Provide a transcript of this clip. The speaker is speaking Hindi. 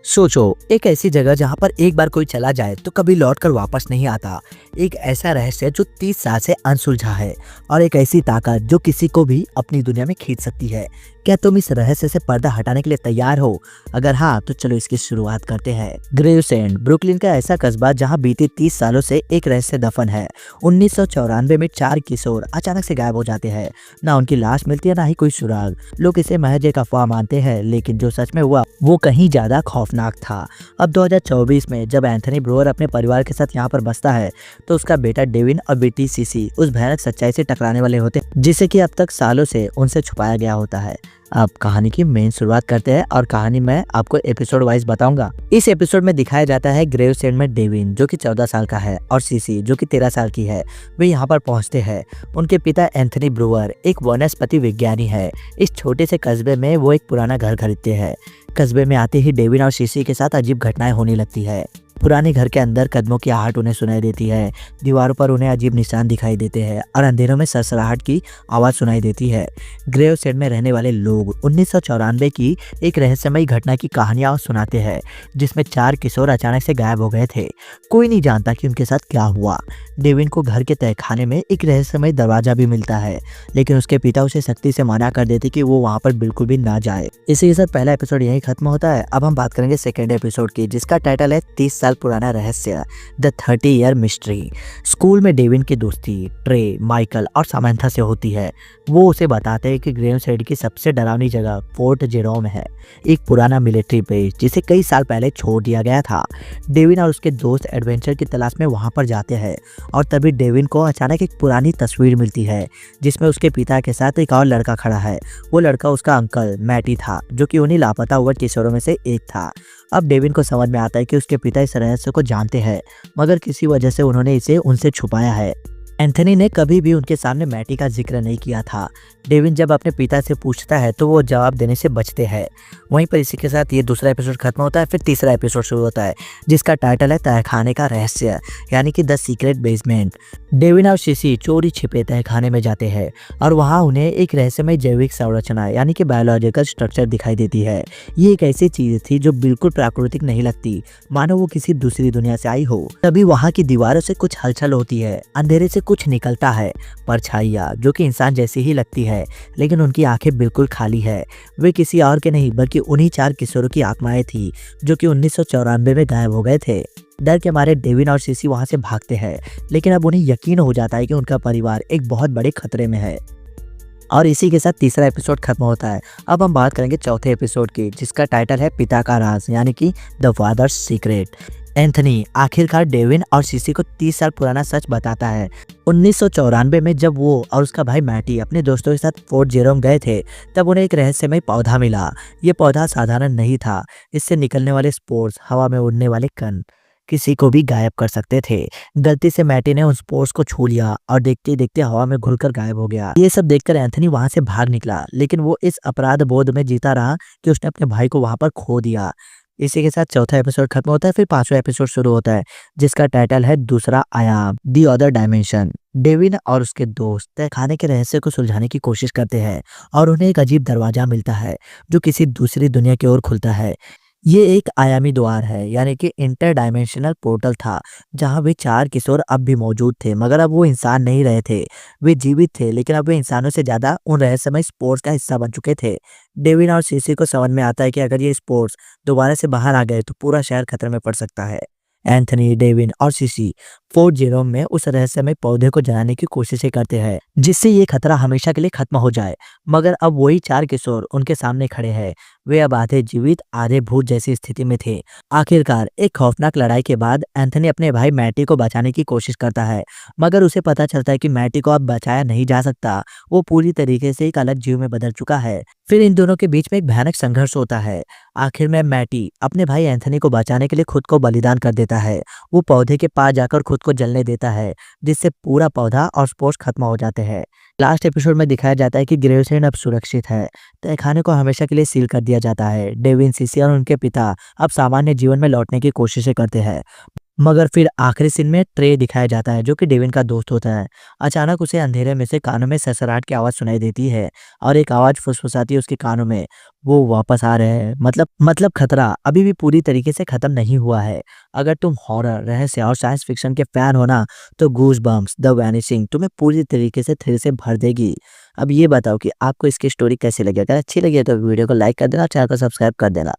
सोचो, एक ऐसी जगह जहाँ पर एक बार कोई चला जाए तो कभी लौट कर वापस नहीं आता। एक ऐसा रहस्य जो 30 साल से अनसुलझा है और एक ऐसी ताकत जो किसी को भी अपनी दुनिया में खींच सकती है। क्या तुम इस रहस्य से पर्दा हटाने के लिए तैयार हो? अगर हाँ, तो चलो इसकी शुरुआत करते हैं। ग्रेवसेंड ब्रुकलिन का ऐसा कस्बा जहाँ बीते 30 सालों से एक रहस्य दफन है। 1994 में 4 किशोर अचानक से गायब हो जाते हैं। ना उनकी लाश मिलती है, ना ही कोई सुराग। लोग इसे महज एक अफवाह मानते हैं, लेकिन जो सच में हुआ वो कहीं ज्यादा खौफनाक था। अब 2024 में जब एंथनी ब्रूअर अपने परिवार के साथ यहाँ पर बसता है, तो उसका बेटा डेविन और बेटी सीसी उस भयानक सच्चाई से टकराने वाले होते हैं, जिसे कि अब तक सालों से उनसे छुपाया गया होता है। अब कहानी की मेन शुरुआत करते हैं और कहानी मैं आपको एपिसोड वाइज बताऊंगा। इस एपिसोड में दिखाया जाता है ग्रेवसेंड में डेविन जो कि 14 साल का है और सीसी जो कि 13 साल की है। वे यहाँ पर पहुँचते हैं। उनके पिता एंथनी ब्रूअर एक वनस्पति विज्ञानी है। इस छोटे से कस्बे में वो एक पुराना घर खरीदते हैं। कस्बे में आते ही डेविन और सीसी के साथ अजीब घटनाएं होने लगती है। पुराने घर के अंदर कदमों की आहट उन्हें सुनाई देती है। दीवारों पर उन्हें अजीब निशान दिखाई देते हैं और अंधेरों में सरसराहट की आवाज सुनाई देती है। ग्रेवसेंड में रहने वाले लोग 1994 की एक रहस्यमयी घटना की कहानियां सुनाते हैं, जिसमें 4 किशोर अचानक से गायब हो गए थे। कोई नहीं जानता कि उनके साथ क्या हुआ। डेविन को घर के तहखाने में एक रहस्यमय दरवाजा भी मिलता है, लेकिन उसके पिता उसे सख्ती से मना कर देते कि वो वहां पर बिल्कुल भी ना जाए। इसी के साथ पहला एपिसोड यही खत्म होता है। अब हम बात करेंगे सेकेंड एपिसोड की, जिसका टाइटल है 30 साल पुराना रहस्य, द 30 ईयर मिस्ट्री। स्कूल में डेविन की दोस्ती ट्रे, माइकल और सामंथा से होती है। वो उसे बताते हैं कि ग्रेवसेंड की सबसे डरावनी जगह फोर्ट जेरोम है, एक पुराना मिलिट्री बेस जिसे कई साल पहले छोड़ दिया गया था। डेविन और उसके दोस्त एडवेंचर की तलाश में वहां पर जाते हैं और तभी डेविन को अचानक एक पुरानी तस्वीर मिलती है, जिसमें उसके पिता के साथ एक और लड़का खड़ा है। वो लड़का उसका अंकल मैटी था, जो कि उन्हीं लापता हुए किशोरों में से एक था। अब डेविन को समझ में आता है कि उसके पिता इस रहस्य को जानते हैं, मगर किसी वजह से उन्होंने इसे उनसे छुपाया है। एंथनी ने कभी भी उनके सामने मैटी का जिक्र नहीं किया था। डेविन जब अपने पिता से पूछता है तो वो जवाब देने से बचते हैं। वहीं पर इसी के साथ ये दूसरा एपिसोड खत्म होता है। फिर तीसरा एपिसोड शुरू होता है, जिसका टाइटल है तहखाने का रहस्य, यानी कि द सीक्रेट बेसमेंट। डेविन और सीसी चोरी छिपे तहखाने में जाते हैं और वहाँ उन्हें एक रहस्यमय जैविक संरचना यानी कि बायोलॉजिकल स्ट्रक्चर दिखाई देती है। ये एक ऐसी चीज थी जो बिल्कुल प्राकृतिक नहीं लगती, मानो वो किसी दूसरी दुनिया से आई हो। तभी वहाँ की दीवारों से कुछ हलचल होती है, अंधेरे से कुछ निकलता है, परछाइयाँ जो कि इंसान जैसी ही लगती है, लेकिन उनकी आंखें बिल्कुल खाली है। वे किसी और के नहीं बल्कि उन्हीं 4 किशोरों की आत्माएं थी, जो कि 1994 में गायब हो गए थे। डर के मारे डेविन और सीसी वहां से भागते हैं, लेकिन अब उन्हें यकीन हो जाता है कि उनका परिवार एक बहुत बड़े खतरे में है। और इसी के साथ तीसरा एपिसोड खत्म होता है। अब हम बात करेंगे चौथे एपिसोड की, जिसका टाइटल है पिता का राज, यानी कि द फादर्स सीक्रेट। एंथनी आखिरकार डेविन और सीसी को 30 साल पुराना सच बताता है। 1994 में जब वो और उसका भाई मैटी अपने दोस्तों के साथ फोर्ट जेरोम गए थे, तब उन्हें एक रहस्यमय पौधा मिला। ये पौधा साधारण नहीं था। इससे निकलने वाले स्पोर्स हवा में उड़ने वाले कण किसी को भी गायब कर सकते थे। गलती से मैटी ने उन स्पोर्स को छू लिया और देखते देखते हवा में घुलकर गायब हो गया। ये सब देखकर एंथनी वहां से भाग निकला, लेकिन वो इस अपराध बोध में जीता रहा कि उसने अपने भाई को वहां पर खो दिया। इसी के साथ चौथा एपिसोड खत्म होता है। फिर 5वां एपिसोड शुरू होता है, जिसका टाइटल है दूसरा आयाम, दी अदर डायमेंशन। डेविन और उसके दोस्त तहखाने के रहस्य को सुलझाने की कोशिश करते हैं और उन्हें एक अजीब दरवाजा मिलता है जो किसी दूसरी दुनिया की ओर खुलता है। ये एक आयामी द्वार है, यानी कि इंटर डायमेंशनल पोर्टल था, जहां वे 4 किशोर अब भी मौजूद थे, मगर अब वो इंसान नहीं रहे थे। वे जीवित थे, लेकिन अब वे इंसानों से ज्यादा उन रहस्यमय स्पोर्स का हिस्सा बन चुके थे। डेविन और सीसी को समझ में आता है कि अगर ये स्पोर्स दोबारा से बाहर आ गए तो पूरा शहर खतरे में पड़ सकता है। एंथनी, डेविन और सीसी फोर्ट जेरोम में उस रहस्यमय पौधे को जलाने की कोशिशें करते हैं, जिससे ये खतरा हमेशा के लिए खत्म हो जाए। मगर अब वही 4 किशोर उनके सामने खड़े हैं। वे अब आधे जीवित आधे भूत जैसी स्थिति में थे। आखिरकार एक खौफनाक लड़ाई के बाद एंथनी अपने भाई मैटी को बचाने की कोशिश करता है, मगर उसे पता चलता है कि मैटी को अब बचाया नहीं जा सकता। वो पूरी तरीके से एक अलग जीव में बदल चुका है। फिर इन दोनों के बीच में एक भयानक संघर्ष होता है। आखिर में मैटी अपने भाई एंथनी को बचाने के लिए खुद को बलिदान कर देता है। वो पौधे के पास जाकर खुद को जलने देता है, जिससे पूरा पौधा और स्पोर्स खत्म हो जाते हैं। लास्ट एपिसोड में दिखाया जाता है कि ग्रेवसेंड अब सुरक्षित है। तहखाने को हमेशा के लिए सील कर दिया जाता है। डेविन, सीसी और उनके पिता अब सामान्य जीवन में लौटने की कोशिशें करते हैं, मगर फिर आखिरी सीन में ट्रे दिखाया जाता है जो कि डेविन का दोस्त होता है। अचानक उसे अंधेरे में से कानों में सड़सड़ाहट की आवाज़ सुनाई देती है और एक आवाज़ फुसफुसाती है उसके कानों में, वो वापस आ रहे हैं। मतलब खतरा अभी भी पूरी तरीके से खत्म नहीं हुआ है। अगर तुम हॉरर, रहस्य और साइंस फिक्शन के फैन हो ना, तो गूज़बम्प्स, द वैनिशिंग तुम्हें पूरी तरीके से थ्रिल से भर देगी। अब ये बताओ कि आपको इसकी स्टोरी कैसी लगी? अगर अच्छी लगी है तो वीडियो को लाइक कर देना, चैनल को सब्सक्राइब कर देना।